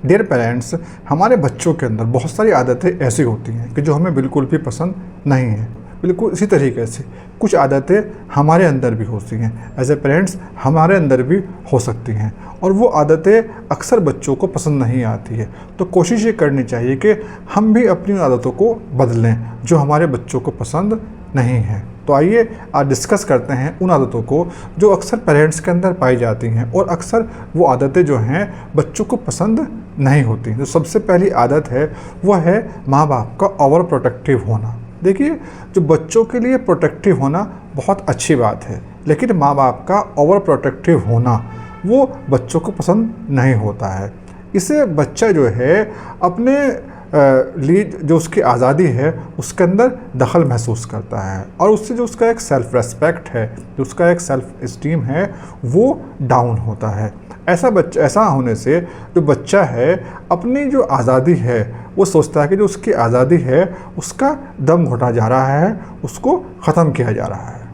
Dear parents, हमारे बच्चों के अंदर बहुत सारी आदतें ऐसी होती हैं कि जो हमें बिल्कुल भी पसंद नहीं हैं। बिल्कुल इसी तरीके से कुछ आदतें हमारे अंदर भी होती हैं, एज ए पेरेंट्स हमारे अंदर भी हो सकती हैं, और वो आदतें अक्सर बच्चों को पसंद नहीं आती है। तो कोशिश ये करनी चाहिए कि हम भी अपनी आदतों को बदलें जो हमारे बच्चों को पसंद नहीं है। तो आइए आज डिस्कस करते हैं उन आदतों को जो अक्सर पेरेंट्स के अंदर पाई जाती हैं और अक्सर वो आदतें जो हैं बच्चों को पसंद नहीं होती। जो सबसे पहली आदत है वो है माँ बाप का ओवर प्रोटेक्टिव होना। देखिए, जो बच्चों के लिए प्रोटेक्टिव होना बहुत अच्छी बात है, लेकिन माँ बाप का ओवर प्रोटेक्टिव होना वो बच्चों को पसंद नहीं होता है। इसे बच्चा जो है अपने लिए जो उसकी आज़ादी है उसके अंदर दखल महसूस करता है, और उससे जो उसका एक सेल्फ़ रेस्पेक्ट है, जो उसका एक सेल्फ़ इस्टीम है, वो डाउन होता है। ऐसा होने से जो बच्चा है अपनी जो आज़ादी है वो सोचता है कि जो उसकी आज़ादी है उसका दम घुटा जा रहा है, उसको ख़त्म किया जा रहा है।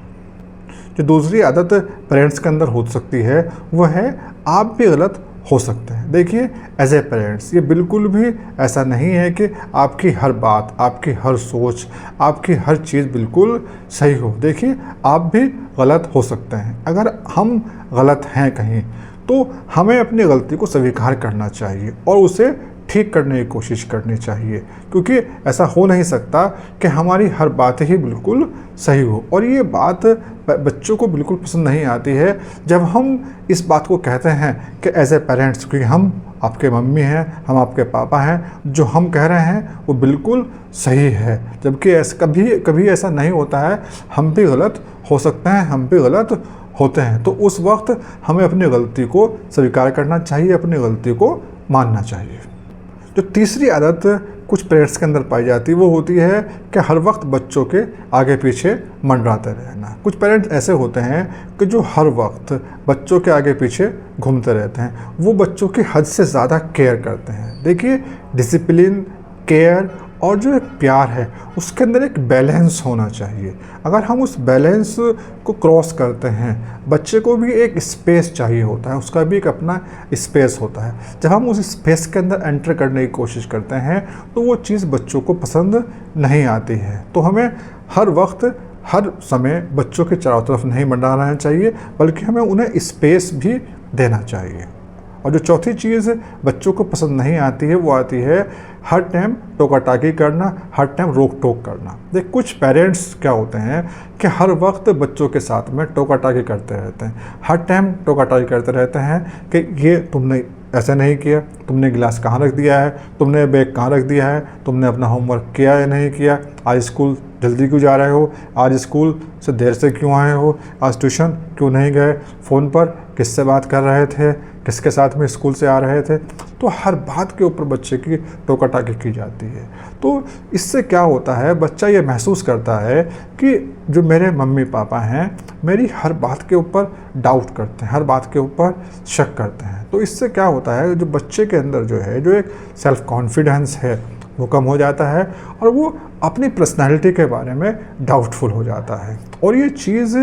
जो दूसरी आदत पेरेंट्स के अंदर हो सकती है वो है आप भी गलत हो सकते हैं। देखिए, एज ए पेरेंट्स ये बिल्कुल भी ऐसा नहीं है कि आपकी हर बात, आपकी हर सोच, आपकी हर चीज़ बिल्कुल सही हो। देखिए, आप भी गलत हो सकते हैं। अगर हम गलत हैं कहीं तो हमें अपनी गलती को स्वीकार करना चाहिए और उसे ठीक करने की कोशिश करनी चाहिए, क्योंकि ऐसा हो नहीं सकता कि हमारी हर बात ही बिल्कुल सही हो। और ये बात बच्चों को बिल्कुल पसंद नहीं आती है जब हम इस बात को कहते हैं कि एज ए पेरेंट्स, क्योंकि हम आपके मम्मी हैं, हम आपके पापा हैं, जो हम कह रहे हैं वो बिल्कुल सही है, जबकि कभी ऐसा नहीं होता है। हम भी गलत हो सकते हैं, हम भी गलत होते हैं। तो उस वक्त हमें अपनी गलती को स्वीकार करना चाहिए, अपनी गलती को मानना चाहिए। जो तीसरी आदत कुछ पेरेंट्स के अंदर पाई जाती है वो होती है कि हर वक्त बच्चों के आगे पीछे मंडराते रहना। कुछ पेरेंट्स ऐसे होते हैं कि जो हर वक्त बच्चों के आगे पीछे घूमते रहते हैं, वो बच्चों की हद से ज़्यादा केयर करते हैं। देखिए, डिसिप्लिन, केयर और जो एक प्यार है उसके अंदर एक बैलेंस होना चाहिए। अगर हम उस बैलेंस को क्रॉस करते हैं, बच्चे को भी एक स्पेस चाहिए होता है, उसका भी एक अपना स्पेस होता है। जब हम उस स्पेस के अंदर एंटर करने की कोशिश करते हैं तो वो चीज़ बच्चों को पसंद नहीं आती है। तो हमें हर वक्त, हर समय बच्चों के चारों तरफ नहीं मंडराना चाहिए, बल्कि हमें उन्हें स्पेस भी देना चाहिए। और जो चौथी चीज़ बच्चों को पसंद नहीं आती है वो आती है हर टाइम टोका टाकी करना, हर टाइम रोक टोक करना। देख, कुछ पेरेंट्स क्या होते हैं कि हर वक्त बच्चों के साथ में टोका टाकी करते रहते हैं, हर टाइम टोका टाकी करते रहते हैं कि ये तुमने ऐसा नहीं किया, तुमने गिलास कहाँ रख दिया है, तुमने बैग कहाँ रख दिया है, तुमने अपना होमवर्क किया या नहीं किया, आज स्कूल जल्दी क्यों जा रहे हो, आज स्कूल से देर से क्यों आए हो, आज ट्यूशन क्यों नहीं गए, फ़ोन पर किससे बात कर रहे थे, किसके साथ में स्कूल से आ रहे थे। तो हर बात के ऊपर बच्चे की टोका टाकी की जाती है। तो इससे क्या होता है, बच्चा ये महसूस करता है कि जो मेरे मम्मी पापा हैं मेरी हर बात के ऊपर डाउट करते हैं, हर बात के ऊपर शक करते हैं। तो इससे क्या होता है, जो बच्चे के अंदर जो है, जो एक सेल्फ कॉन्फिडेंस है वो कम हो जाता है और वो अपनी पर्सनालिटी के बारे में डाउटफुल हो जाता है। और ये चीज़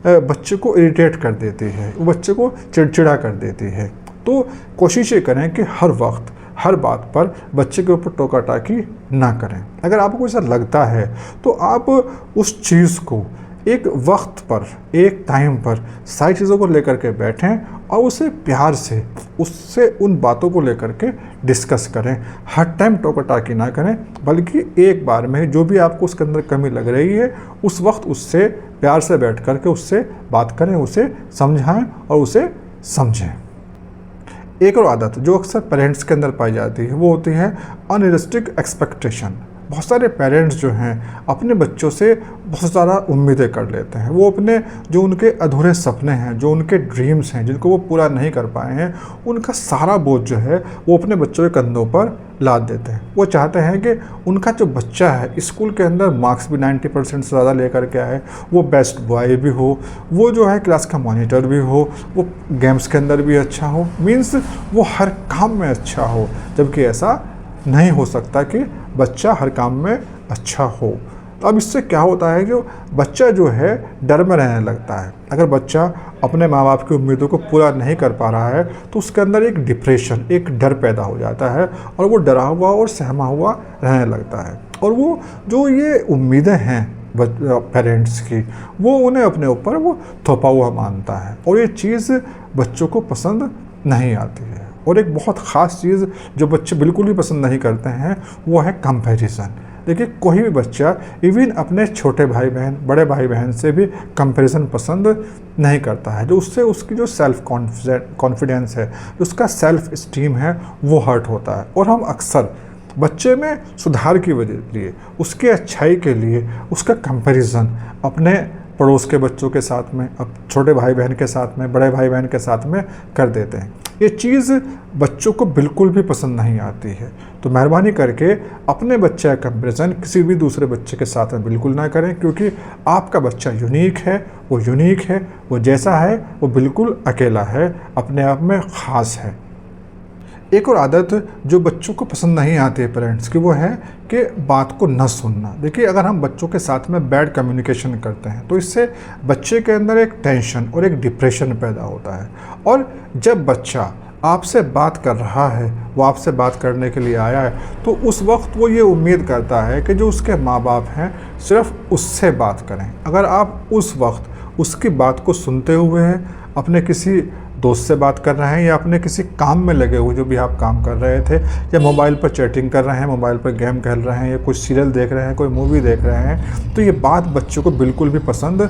बच्चे को इरिटेट कर देती है, वो बच्चे को चिड़चिड़ा कर देती है। तो कोशिश ये करें कि हर वक्त, हर बात पर बच्चे के ऊपर टोका टाकी ना करें। अगर आपको ऐसा लगता है तो आप उस चीज़ को एक वक्त पर, एक टाइम पर सारी चीज़ों को लेकर के बैठें और उसे प्यार से, उससे उन बातों को लेकर के डिस्कस करें। हर टाइम टोका टाकी ना करें, बल्कि एक बार में जो भी आपको उसके अंदर कमी लग रही है उस वक्त उससे प्यार से बैठ कर के उससे बात करें, उसे समझाएं और उसे समझें। एक और आदत जो अक्सर पेरेंट्स के अंदर पाई जाती है वो होती है अनरियलिस्टिक एक्सपेक्टेशन। बहुत सारे पेरेंट्स जो हैं अपने बच्चों से बहुत ज़्यादा उम्मीदें कर लेते हैं। वो अपने जो उनके अधूरे सपने हैं, जो उनके ड्रीम्स हैं, जिनको वो पूरा नहीं कर पाए हैं, उनका सारा बोझ जो है वो अपने बच्चों के कंधों पर लाद देते हैं। वो चाहते हैं कि उनका जो बच्चा है स्कूल के अंदर मार्क्स भी 90% से ज़्यादा लेकर के आए, वो बेस्ट बॉय भी हो, वो जो है क्लास का मॉनिटर भी हो, वो गेम्स के अंदर भी अच्छा हो, मीन्स वो हर काम में अच्छा हो। जबकि ऐसा नहीं हो सकता कि बच्चा हर काम में अच्छा हो। तो अब इससे क्या होता है कि बच्चा जो है डर में रहने लगता है। अगर बच्चा अपने माँ बाप की उम्मीदों को पूरा नहीं कर पा रहा है तो उसके अंदर एक डिप्रेशन, एक डर पैदा हो जाता है और वो डरा हुआ और सहमा हुआ रहने लगता है। और वो जो ये उम्मीदें हैं पेरेंट्स की, वो उन्हें अपने ऊपर वो थोपा हुआ मानता है और ये चीज़ बच्चों को पसंद नहीं आती है। और एक बहुत ख़ास चीज़ जो बच्चे बिल्कुल भी पसंद नहीं करते हैं वो है कंपैरिजन। देखिए, कोई भी बच्चा इवन अपने छोटे भाई बहन, बड़े भाई बहन से भी कंपैरिजन पसंद नहीं करता है। जो उससे उसकी जो सेल्फ कॉन्फिडेंस है, उसका सेल्फ इस्टीम है, वो हर्ट होता है। और हम अक्सर बच्चे में सुधार की वजह लिए, उसकी अच्छाई के लिए उसका कंपैरिजन अपने पड़ोस के बच्चों के साथ में, अब छोटे भाई बहन के साथ में, बड़े भाई बहन के साथ में कर देते हैं। ये चीज़ बच्चों को बिल्कुल भी पसंद नहीं आती है। तो मेहरबानी करके अपने बच्चे का कंपैरिजन किसी भी दूसरे बच्चे के साथ में बिल्कुल ना करें, क्योंकि आपका बच्चा यूनिक है, वो यूनिक है, वो जैसा है वो बिल्कुल अकेला है, अपने आप में ख़ास है। एक और आदत जो बच्चों को पसंद नहीं आती है पेरेंट्स की, वो है कि बात को न सुनना। देखिए, अगर हम बच्चों के साथ में बैड कम्युनिकेशन करते हैं तो इससे बच्चे के अंदर एक टेंशन और एक डिप्रेशन पैदा होता है। और जब बच्चा आपसे बात कर रहा है, वो आपसे बात करने के लिए आया है, तो उस वक्त वो ये उम्मीद करता है कि जो उसके माँ बाप हैं सिर्फ उससे बात करें। अगर आप उस वक्त उसकी बात को सुनते हुए हैं, अपने किसी दोस्त से बात कर रहे हैं या अपने किसी काम में लगे हुए जो भी आप काम कर रहे थे, या मोबाइल पर चैटिंग कर रहे हैं, मोबाइल पर गेम खेल रहे हैं, या कुछ सीरियल देख रहे हैं, कोई मूवी देख रहे हैं, तो ये बात बच्चों को बिल्कुल भी पसंद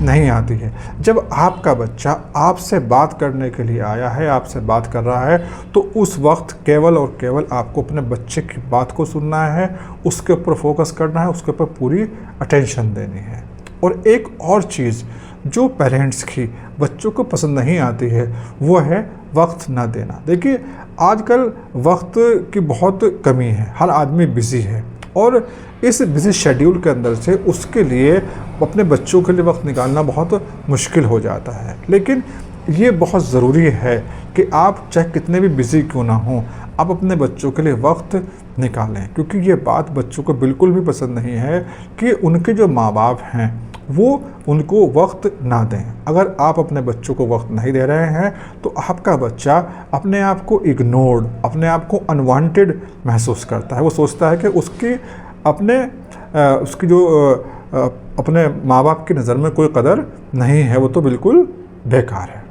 नहीं आती है। जब आपका बच्चा आपसे बात करने के लिए आया है, आपसे बात कर रहा है, तो उस वक्त केवल और केवल आपको अपने बच्चे की बात को सुनना है, उसके ऊपर फोकस करना है, उसके ऊपर पूरी अटेंशन देनी है। और एक और चीज़ जो पेरेंट्स की बच्चों को पसंद नहीं आती है वो है वक्त ना देना। देखिए, आजकल वक्त की बहुत कमी है, हर आदमी बिज़ी है और इस बिज़ी शेड्यूल के अंदर से उसके लिए अपने बच्चों के लिए वक्त निकालना बहुत मुश्किल हो जाता है। लेकिन ये बहुत ज़रूरी है कि आप चाहे कितने भी बिज़ी क्यों ना हों, आप अपने बच्चों के लिए वक्त निकालें, क्योंकि ये बात बच्चों को बिल्कुल भी पसंद नहीं है कि उनके जो माँ बाप हैं वो उनको वक्त ना दें। अगर आप अपने बच्चों को वक्त नहीं दे रहे हैं तो आपका बच्चा अपने आप को इग्नोर्ड, अपने आप को अनवांटेड महसूस करता है। वो सोचता है कि उसकी अपने माँ बाप की नज़र में कोई कदर नहीं है, वो तो बिल्कुल बेकार है।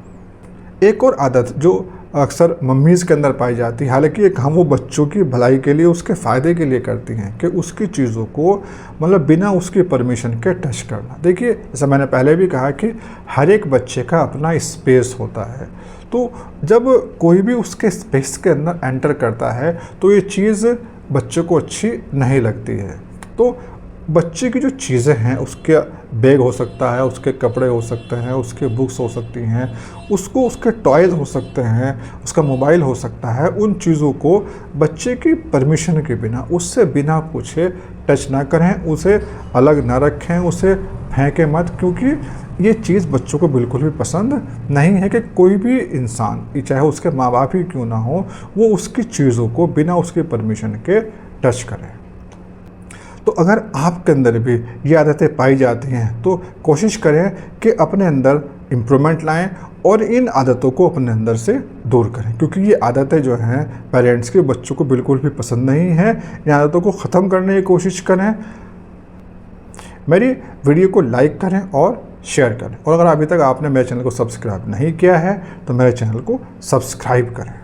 एक और आदत जो अक्सर मम्मीज़ के अंदर पाई जाती है, हालांकि ये काम वो बच्चों की भलाई के लिए, उसके फ़ायदे के लिए करती हैं, कि उसकी चीज़ों को मतलब बिना उसकी परमिशन के टच करना। देखिए, जैसा मैंने पहले भी कहा कि हर एक बच्चे का अपना स्पेस होता है, तो जब कोई भी उसके स्पेस के अंदर एंटर करता है तो ये चीज़ बच्चों को अच्छी नहीं लगती है। तो बच्चे की जो चीज़ें हैं, उसके बैग हो सकता है, उसके कपड़े हो सकते हैं, उसके बुक्स हो सकती हैं, उसके टॉयज़ हो सकते हैं, उसका मोबाइल हो सकता है, उन चीज़ों को बच्चे की परमिशन के बिना, उससे बिना पूछे टच ना करें, उसे अलग ना रखें, उसे फेंकें मत, क्योंकि ये चीज़ बच्चों को बिल्कुल भी पसंद नहीं है कि कोई भी इंसान, चाहे उसके माँ बाप ही क्यों ना हो, वो उसकी चीज़ों को बिना उसकी परमिशन के टच करें। तो अगर आपके अंदर भी ये आदतें पाई जाती हैं तो कोशिश करें कि अपने अंदर इम्प्रूवमेंट लाएं और इन आदतों को अपने अंदर से दूर करें, क्योंकि ये आदतें जो हैं पेरेंट्स के बच्चों को बिल्कुल भी पसंद नहीं है। इन आदतों को ख़त्म करने की कोशिश करें। मेरी वीडियो को लाइक करें और शेयर करें, और अगर अभी तक आपने मेरे चैनल को सब्सक्राइब नहीं किया है तो मेरे चैनल को सब्सक्राइब करें।